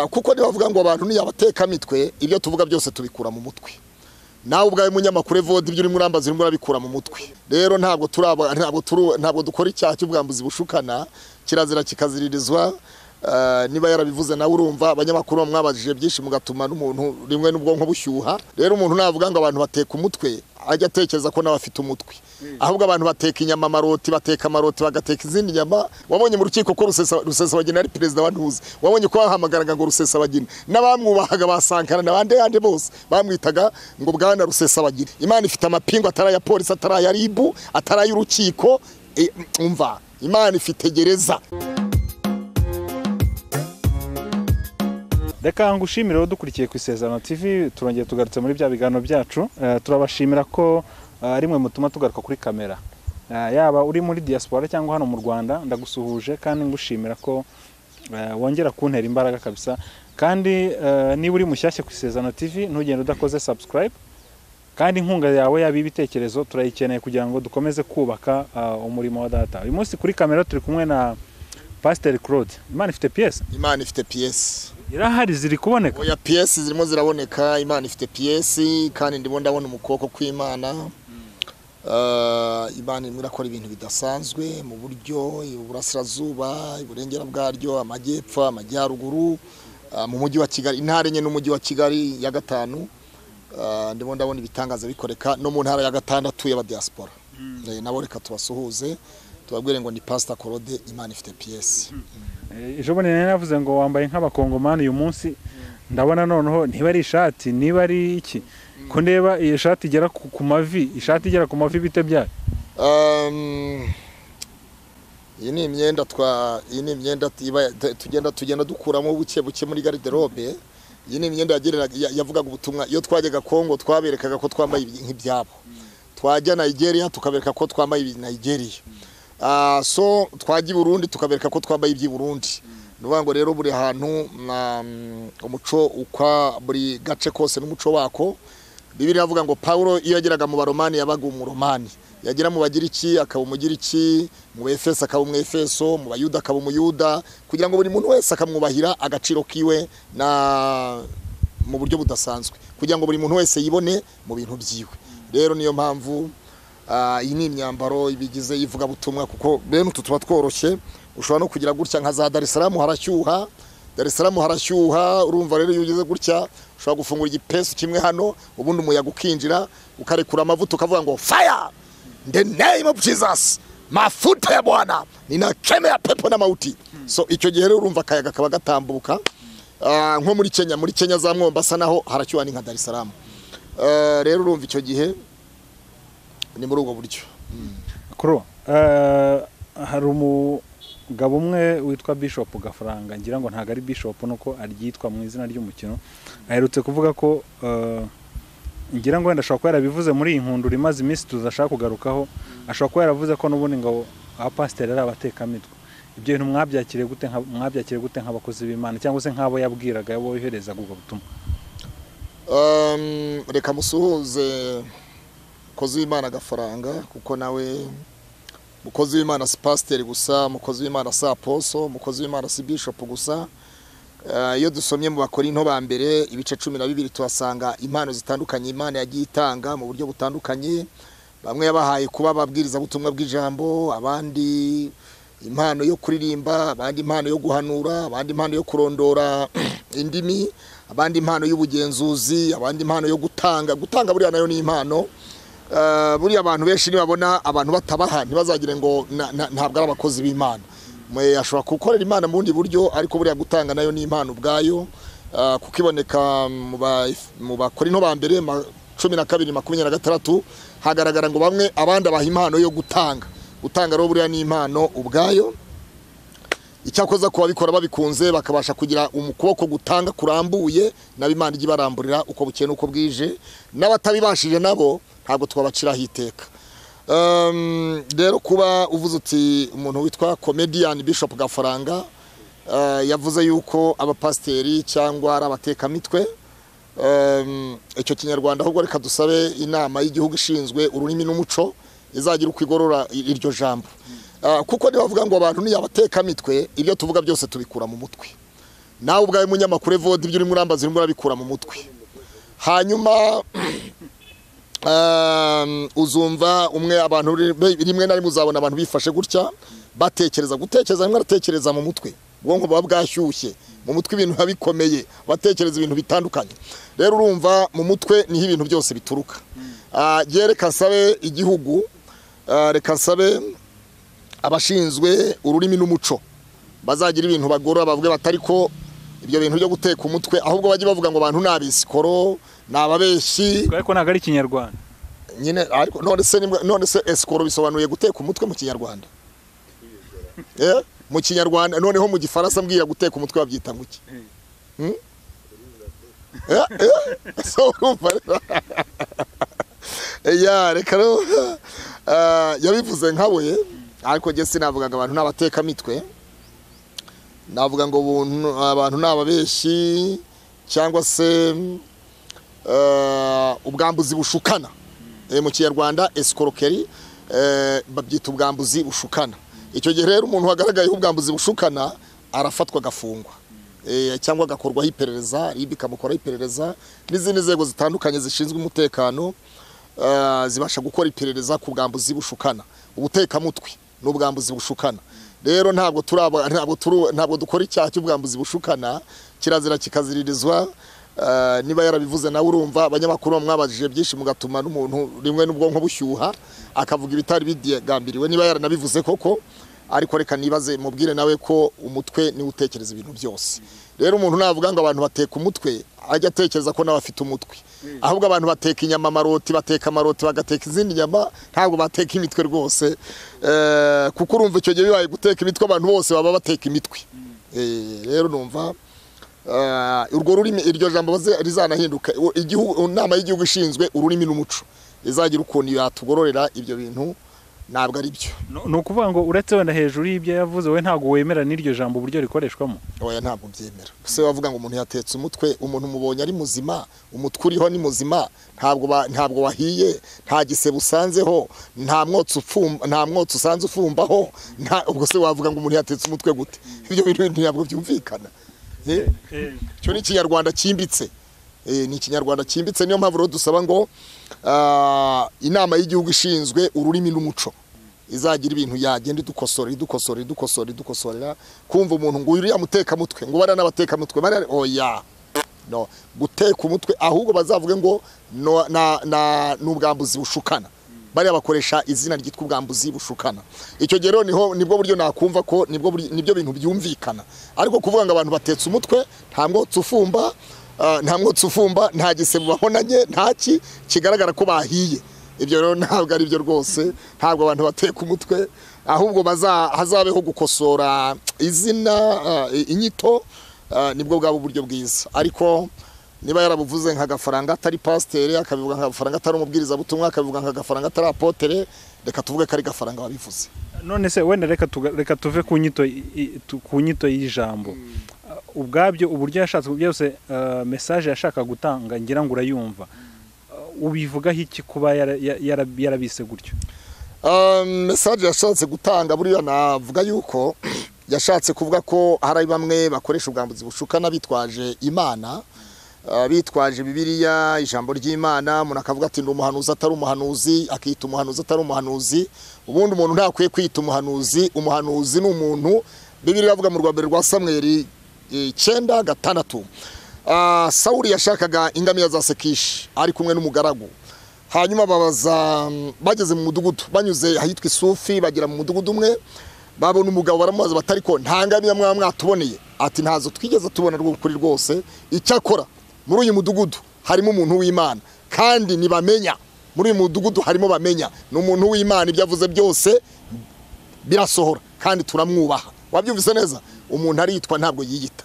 kuko nibavuga ngo abantu ni abateka mitwe ibyo tuvuga byose tubikura mu mutwe nawe ubwawe munyamakuru evode ibyo uri murambaza uri murabikura mu mutwe rero ntabwo dukora icyaha cy'ubwambuzi bushukana kirazira kikaziririzwa niba yarabivuze nawe urumva abanyamakuru mwabajije byinshi mugatuma n'umuntu rimwe n'ubwonko bushyuha rero umuntu navuga ngo abantu bateka umutwe ajya atekereza ko nawe afite umutwe ahubwo abantu bateka inyama amaroti bateka amaroti bagateka izindi nyama wabonye mu rukiko ko Rusesabagina ari perezida wa ntuzi wabonye ko bahamagaraga ngo Rusesabagina n'abamwubahaga basankara n'abandi yandi bose bamwitaga ngo bwana Rusesabagina Imana ifite amapingo atari ya polisi atari ya ribu atari y'urukiko umva Imana ifite gereza. Reka ngushimire dukurikiye ku Isezerano TV turongeye tugarutse muri bya biganiro byacu turabashimira ko rimwe mutuma tugaruka kuri kamera yaba uri muri diaspora cyangwa hano mu Rwanda ndagusuhuje kandi ngushimira ko wongera kuntera imbaraga kabisa kandi niba uri mushyashya ku Isezerano TV ntugende udakoze subscribe kandi inkunga yawe yabi ibitekerezo turayikeneye kugira ngo dukomeze kubaka umurimo wa data. Uyu munsi kuri kamera turi kumwe na Pst Claude. Imana ifite pièce. Imana ifite pièce. Irahari ziri kuboneka. Oya pièce zirimo ziraboneka Imana ifite pièce kandi ndimo ndabona umukoko kw'Imana. Imana irakora ibintu bidasanzwe mu buryo iburasirazuba iburengera bwaryo amajyepfo amajyaruguru mu mujyi wa Kigali intara enye n'umujyi wa Kigali ya gatanu ndimo ndabona ibitangaza bikoreka no mu ntara ya gatandatu y'aba diaspora nabo reka tubasuhuze tubabwire ngo ni Pst Claude Imana ifite pièce. Ejo bone navuze ngo wambaye nk'abakongomani uyu munsi ndabona noneho niba ari ishati niba ari iki ko ndeba iyi shati igera ku mavi ishati igera ku mavi bite byayo. Iyi ni imyenda tugenda dukuramo buke muri garderobe. Iyi ni imyenda yavugaga ubutumwa iyo twajyaga Kongo twaberekaga ko twambaye nk'ibyabo twajya Nigeria tukabereka ko twambaye Nigeria so twajya Burundi tukabereka ko twambaye iby'i Burundi nuvuga ngo rero buri hantu umuco ukwa buri gace kose n'umuco wako. Bibiliya avuga ngo Paulo iyo yageraga mu baromani yabaga umuromani yagira mu bagiriki akaba umugiriki mu Efeso akaba umwefeso mu bayuda akaba umuyuda kugira ngo buri muntu wese akamwubahira agaciro kiwe na mu buryo budasanzwe kugira ngo buri muntu wese yibone mu bintu byiwe. Rero niyo mpamvu iyi ni imyambaro ibigize ivuga butumwa kuko bene utu tuba tworoshye ushobora no kugira gutya nka za Dar es Salaam harashyuha urumva rero iyo ugeze gutya ushobora gufungura igipesu kimwe hano ubundi umuyaga ukinjira ukarekura amavuta ukavuga ngo fire in the name of Jesus mafuta ya Bwana ninakemea pepo na mauti. So icyo gihe rero urumva akayaga kaba gatambuka nko muri Kenya za Mombasa naho harashyuha ni nka Dar es Salaam. Rero urumva icyo gihe ni muri ubwo buryo. Kuri hari umugabo umwe witwa Bishop Gafaranga ngira ngo ntago ari Bishop nuko aryitwa mu izina ry'umukino aherutse kuvuga ko ngira ngo wenda ashobora kuba yarabivuze muri iyi nkundura imaze iminsi tuzashaka kugarukaho ashobora kuba yaravuze ko n'ubundi ngo abapasiteri ari abatekamitwe. Ibyo bintu mwabyakire gute nk'abakozi b'Imana cyangwa se nk'abo yabwiraga yabo yoherezaga ubwo butumwa? Reka musuhuze mukozi w'Imana Gafaranga kuko nawe mukozi w'Imana si pasiteri gusa mukozi w'Imana si aposo mukozi w'Imana si bishop gusa. Iyo dusomye mu Bakorinto ba mbere ibice 12 tuhasanga impano zitandukanye Imana yagiye itanga mu buryo butandukanye. Bamwe yabahaye kuba babwiriza butumwa bw'ijambo abandi impano yo kuririmba abandi impano yo guhanura abandi impano yo kurondora indimi abandi impano y'ubugenzuzi abandi impano yo gutanga buriya nayo ni impano. Buriya abantu benshi nibabona abantu batabaha ntibazagire ngo ntabwo ari abakozi b'Imana. Ashobora gukorera Imana mu bundi buryo ariko buriya gutanga nayo ni impano ubwayo kuko iboneka mu Bakorinto ba mbere 12:26 hagaragara ngo bamwe abandi abaha impano yo gutanga rero buriya ni impano ubwayo. Icyakoza ko babikora babikunze bakabasha kugira umukoboko gutanga kurambuye n'abimana igi baramburira uko bukeye nuko bwije n'abatabibashije nabo ntabwo twabaciraho iteka. Rero kuba uvuze uti umuntu witwa comedian Bishop Gafaranga yavuze yuko abapasiteri cyangwa ari abatekamitwe icyo kinyarwanda ahubwo reka dusabe inama y'igihugu ishinzwe ururimi n'umuco izagira uko igorora iryo jambo kuko nibavuga ngo abantu ni abatekamitwe ibyo tuvuga byose tubikura mu mutwe nawe ubwawe munyamakuru Evode ibyo uri murambaza urimo urabikura mu mutwe. Hanyuma uzumva umwe abantu rimwe na rimwe uzabona abantu bifashe gutya batekereza rimwe aratekereza mu mutwe, ubwonko baba bwashyushye mu mutwe, ibintu bikomeye, batekereza ibintu bitandukanye. Rero urumva mu mutwe niho ibintu byose bituruka. Reka nsabe igihugu, reka nsabe abashinzwe ururimi n'umuco bazagira ibintu bagora bavuge batari ko ibyo bintu byo guteka umutwe, ahubwo bajye bavuga ngo abantu nabisikoro nababeshyi, ariko ntago ari Kinyarwanda nyine. Ariko none se escoro bisobanuye guteka umutwe mu Kinyarwanda? Mu Kinyarwanda noneho mu Gifaransa mbwira guteka umutwe babyita ngo iki? So urumva reka yabivuze nkawe, ariko jye sinavugaga abantu n'abateka mitwe, navuga ngo abantu n'ababeshyi cyangwa se ubwambuzi bushukana. Mu Kinyarwanda escroquerie babyita ubwambuzi bushukana. Icyo gihe rero umuntu wagaragayeho ubwambuzi bushukana arafatwa agafungwa, cyangwa agakorwaho iperereza, bikamukoraho iperereza, n'izindi nzego zitandukanye zishinzwe umutekano zibasha gukora iperereza ku bwambuzi bushukana. Ubutekamutwe n'ubwambuzi bushukana rero ntabwo dukora icyaha cy'ubwambuzi bushukana, kirazira kikaziririzwa. Niba yarabivuze nawe urumva abanyamakuru mwabajije byinshi mugatuma n'umuntu rimwe n'ubwonko bushyuha akavuga ibitari bigambiriwe, niba yaranabivuze koko. Ariko reka nibaze mubwire nawe ko umutwe ni utekereza ibintu byose. Rero umuntu navuga ngo abantu bateka umutwe ajya atekereza ko nawe afite umutwe, ahubwo abantu bateka inyama amaroti, bateka amaroti bagateka izindi nyama, ntabwo bateka imitwe rwose. Kuko urumva icyo gihe bibaye guteka imitwe abantu bose baba bateka imitwe. Rero numva urwo rurimi, iryo jambo rizanahinduka. Inama y'igihugu ishinzwe ururimi n'umuco izagira ukuntu yatugororera ibyo bintu, ntabwo ari byo. Ni ukuvuga ngo uretse wenda hejuru y'ibyo yavuze we ntabwo wemera n'iryo jambo uburyo rikoreshwamo? Oya, ntabwo byemera. Se wavuga ngo umuntu yatetse umutwe, umuntu mubonye ari muzima, umutwe uriho ni muzima, ntabwo wahiye, nta gisebe usanzeho, nta mwotsi usanze ufumbaho, ubwo se wavuga ngo umuntu yatetse umutwe gute? Ibyo bintu ntabwo byumvikana. Cyo ni Ikinyarwanda cyimbitse, ni Ikinyarwanda cyimbitse. Niyo mpamvu rero dusaba ngo inama y'igihugu ishinzwe ururimi n'umuco izagira ibintu yagenda idukosorera. Kumva umuntu ngo uriya mutekamutwe, ngo bari n'abatekamutwe bari, oya, no, guteka umutwe ahubwo bazavuge ngo n'ubwambuzi bushukana. Bari bakoresha izina ryitwa ubwambuzi bushukana. Icyo gihe rero nibwo buryo nakumva ko nibyo bintu byumvikana. Ariko kuvuga ngo abantu batetse umutwe, nta mwotsi ufumba, nta gisebe babonanye, ntaki kigaragara ko bahiye, ibyo rero ntabwo ari byo rwose. Ntabwo abantu bateka umutwe, ahubwo hazabeho gukosora izina, inyito, nibwo bwaba uburyo bwiza. Ariko niba yarabuvuze nka Gafaranga atari pasiteri, akabivuga nka Gafaranga atari umubwiriza butumwa, akabivuga nka Gafaranga atari apotere, reka tuvuge ko ari Gafaranga wabivuze. None se wenda reka tuve ku nyito y'ijambo ubwabyo, uburyo yashatse byose, message yashaka gutanga ngira ngo urayumva. Ubivugaho iki kuba yarabise gutyo? Message yashatse gutanga buriya navuga yuko yashatse kuvuga ko hari bamwe bakoresha ubwambuzi bushukana bitwaje Imana, bitwaje Bibiliya, ijambo ry'Imana. Umuntu akavuga ati ndi umuhanuzi atari umuhanuzi, akita umuhanuzi atari umuhanuzi. Ubundi umuntu ntakwiye kwita umuhanuzi. Umuhanuzi ni umuntu. Bibiliya avuga mu rwambere rwa Samweli 9:6, Sawuli yashakaga ingamiya za Sekishi ari kumwe n'umugaragu. Hanyuma bageze mu mudugudu, banyuze ahitwa Isufi, bagira mu mudugudu umwe, babona umugabo baramubaza batari ko nta ngamiya mwatuboneye. Ati ntazo twigeze tubona kuri rwose, icyakora muri uyu mudugudu harimo umuntu w'Imana, kandi nibamenya muri uyu mudugudu harimo bamenya ni umuntu w'Imana, ibyo avuze byose birasohora kandi turamwubaha. Wabyumvise neza? Umuntu aritwa ntabwo yiyita.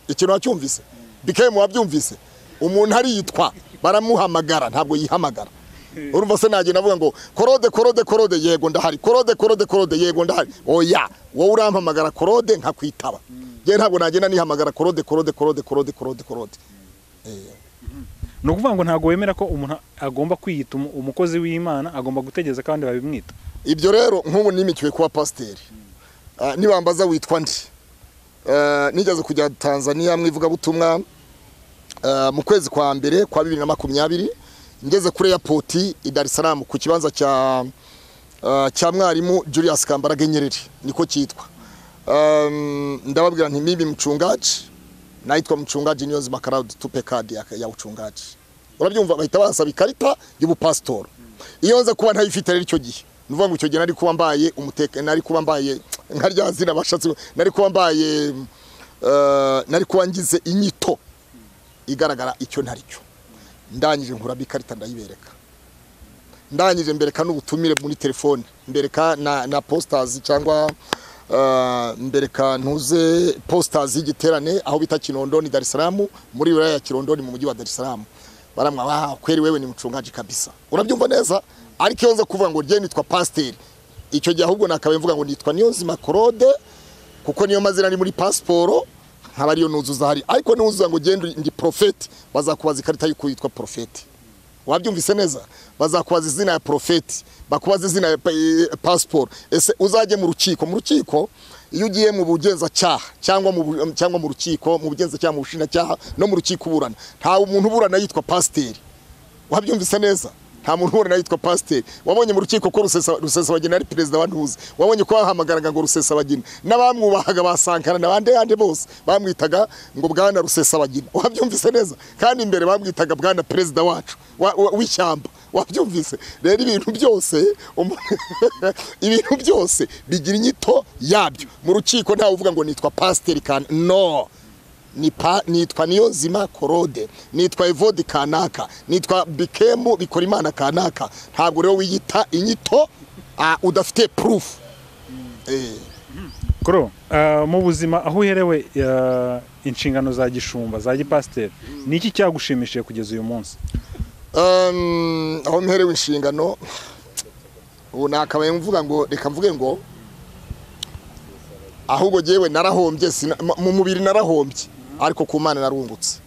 Ikintu wacyumvise? Bikemu wabyumvise? Umuntu aritwa baramuhamagara ntabwo yihamagara. Urumva se nagiye navuga ngo Claude yego ndahari, Claude yego ndahari. Oya, wowe urampamagara Claude nkakwitaba. Je ntabwo nagenda nihamagara Claude. No kuvuga ngo ntabwo wemera ko umuntu agomba kwiyita umukozi w'Imana, agomba gutegeza kandi babimwita. Ibyo rero nk'ubu nimikiwe kuba pasiteri, nibambaza witwa ndi, nigeze kujya Tanzania mwivuga butumwa mu kwezi kwa mbere kwa 2020 ngeze kuri airport i Dar es Salaam ku kibanza cya mwarimu Julius Kambarage Nyerere niko cyitwa. Ndababwira nti mimi mchungaji naitwa mchungaji Nyozi Makaraudu tupe kadi ya uchungaji. Urabyumva bahita basaba ikarita y'ubupastor. Iyo nza kuba ntayifite rero icyo gihe. Nuvuga ngo icyo gihe nari kuba mbaye umuteka nari kuba mbaye nkarya zina bashatse nari kuba mbaye nari kuba ngize inyito igaragara icyo ntari cyo. Ndangije nkura bikarita ndayibereka. Ndangije mbereka n'ubutumire muri telefone mbereka na posters cyangwa mbereka ntuze posters y'igiterane aho bita Kinondoni Dar es Salaam muri wilaya ya Kirondoni mu mujyi wa Dar es Salaam. Baramwa kweri wewe ni mchungaji kabisa. Urabyumva neza ariko yonze kuvuga ngo rye nitwa pasteur. Icyo gihe ahubwo nakabe mvuga ngo nitwa Niyonzima Claude kuko niyo mazina ari muri passport nkaba ariyo nuzuza hari ariko nuzuza ngo gende ndi prophet bazakubaza ikarita y'uko yitwa prophet. Wabyumvise neza bazakubaza izina ya prophet bakubaza izina ya passport ese uzaje mu rukiko iyo ugiye mu bugenza cyaha cyangwa mu rukiko mu bugenza cyaha mu bushina cyaha no mu rukiko uburana nta umuntu uburana yitwa pasteur. Wabyumvise neza nta muntu uburana yitwa pasteur. Wabonye mu rukiko ko Rusesabagina ari president wa ntuzi wabonye ko bahamagaraga ngo Rusesabagina n'abamwubahaga basankana n'abandi bose bamwitaga ngo bwana Rusesabagina. Wabyumvise neza kandi imbere bamwitaga bwana president wacu w'ishyamba. Wabyumvise rero ibintu byose bigira inyito yabyo mu rukiko ntawe uvuga ngo nitwa pasteur kan no nitwa Niyonzima Claude nitwa Evode kanaka nitwa Bikemu bikora imana kanaka ntabwo rero wiyita inyito udafite proof. Kuro mu buzima aho uherewe inshingano za gishumba za gipasteur niki cyagushimishije kugeza uyu munsi? Aho mperewe inshingano ubu nakabaye mvuga ngo reka mvuge ngo ahubwo jewe narahombye mu mubiri narahombye ariko ku Mana narungutse.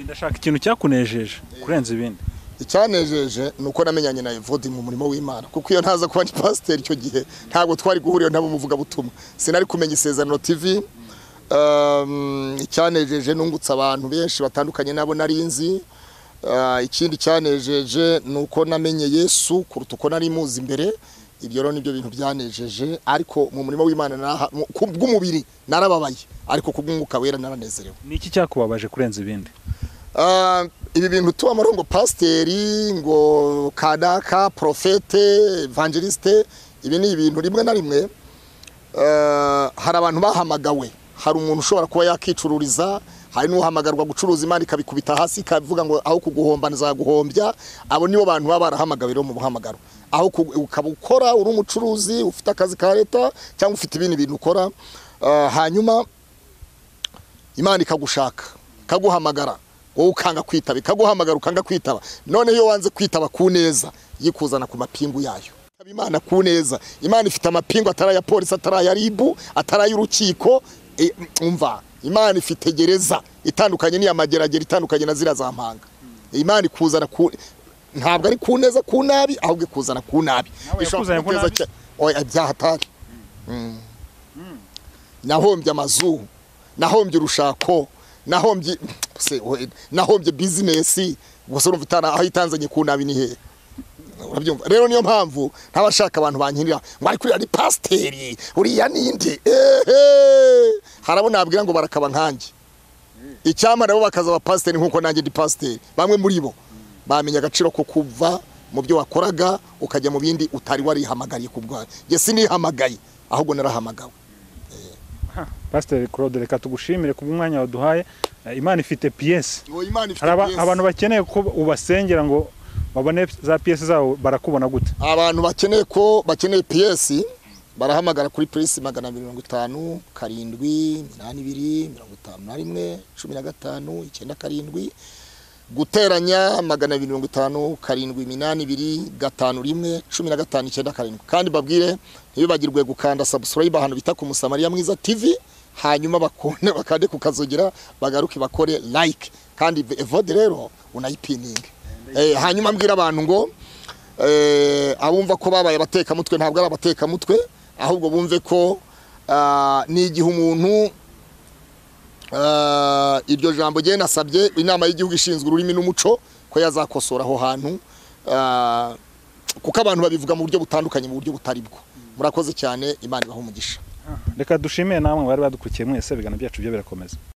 Ndashaka ikintu cyakunejeje kurenza ibindi. Icyanejeje nuko namenyanye na Evode mu murimo w'Imana kuko iyo ntaza kuba ni pasteur icyo gihe ntabwo twari guhurira nabo muvuga butumwa sinari kumenya ISEZERANO TV. Icyanejeje nungutse abantu benshi batandukanye nabo narinzi. Ikindi cyanejeje nuko namenye Yesu kuruta uko nari muzi imbere. Ibyo rero nibyo bintu byanejeje ariko mu murimo w'Imana kubw'umubiri narababaye ariko kubw'umwuka wera naranezerewe. Niki cyakubabaje kurenza ibindi? Ibi bintu tuba marongo pasteur ngo kadaka prophete evangeliste ibi ni ibintu rimwe na rimwe hari abantu bahamagawe hari umuntu ushobora kuba yakicururiza hari n'uhamagarwa gucuruza imana ikabikubita hasi kavuga ngo aho kuguhomba nzaguhombya. Abo nibo bantu baba barahamagawe rero mu buhamagaro aho ukabukora uri umucuruzi ufite akazi ka leta cyangwa ufite ibindi bintu ukora hanyuma imana ikagushaka kaguhamagara wowe ukanga kwitaba ikaguhamagara ukanga kwitaba none iyo wanze kwitaba ku neza yikuzana ku mapingu yayo. Imana ku neza Imana ifite amapingu ataraya polisi ataraya ribu ataraya urukiko umva Imana ifite gereza itandukanye ni amageragere itandukanye na zira za mpanga. Imana ikuzana ku ntabwo ari ku neza ku nabi ahubwo ikuzana ku nabi ishobora kugeza oya byahatari. Nahombye amazu nahombye urushako nahombye business gusa urumva itana aho itanzanye ku nabi ni he. Urabyumva rero niyo mpamvu ntabashaka abantu bankinira ngo ari kuri ari pasteur uriya ninde harabona nabwira ngo barakaba nkanjye icyama nabo bakaza aba pasteur nkuko nanjye ndi pasteur. Bamwe muri bo bamenya agaciro ko kuva mu byo wakoraga ukajya mu bindi utari warihamagariye kubwa je sinihamagaye ahubwo narahamagawe. Pasteur Claude reka tugushimire ku mwanya waduhaye. Imana ifite PS abantu bakeneye ko ubasengera ngo babone za PS zabo barakubona gute? Abantu bakeneye PS barahamagara kuri plus 250 7 82 51 15 97 guteranya 250 7 82 15 kandi babwire ntibibagirwe gukanda subscribe ahantu bita ku Musamariya Mwiza TV hanyuma bakone bakade kukazogera bagaruke bakore like kandi Evode rero unayipininga. Hanyuma mbwira abantu ngo abumva ko babaye abateka mutwe ntabwo ari abateka mutwe ahubwo bumve ko ni igihe umuntu iryo jambo giye nasabye inama y'igihugu ishinzwe ururimi n'umuco ko yazakosora aho hantu kuko abantu babivuga mu buryo butandukanye, mu buryo butari bwo. Murakoze cyane, Imana ibahe umugisha. Reka dushimire namwe bari badukurikiye mwese, ibiganiro byacu byo birakomeza.